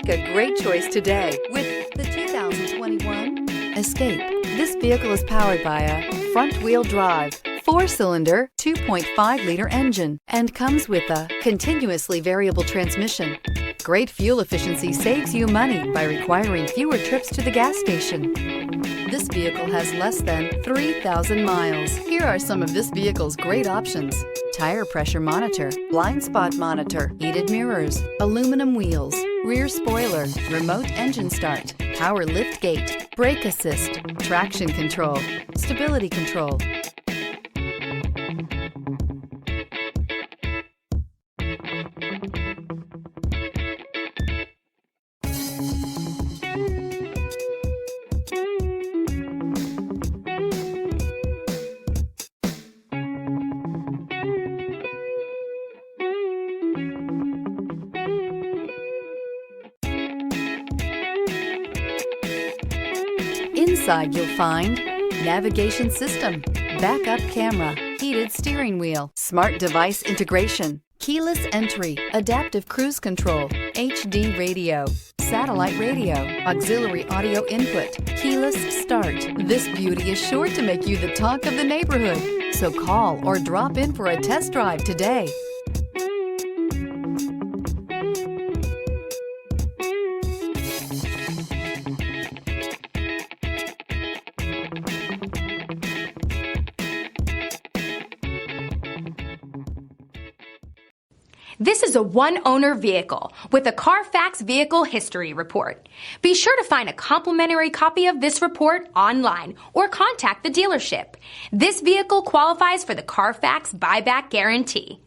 Make a great choice today with the 2021 Escape. This vehicle is powered by a front-wheel drive, 4-cylinder, 2.5-liter engine, and comes with a continuously variable transmission. Great fuel efficiency saves you money by requiring fewer trips to the gas station. This vehicle has less than 3,000 miles. Here are some of this vehicle's great options: tire pressure monitor, blind spot monitor, heated mirrors, aluminum wheels, rear spoiler, remote engine start, power lift gate, brake assist, traction control, stability control. Inside you'll find navigation system, backup camera, heated steering wheel, smart device integration, keyless entry, adaptive cruise control, HD radio, satellite radio, auxiliary audio input, keyless start. This beauty is sure to make you the talk of the neighborhood. So call or drop in for a test drive today. This is a one-owner vehicle with a Carfax Vehicle History Report. Be sure to find a complimentary copy of this report online or contact the dealership. This vehicle qualifies for the Carfax Buyback Guarantee.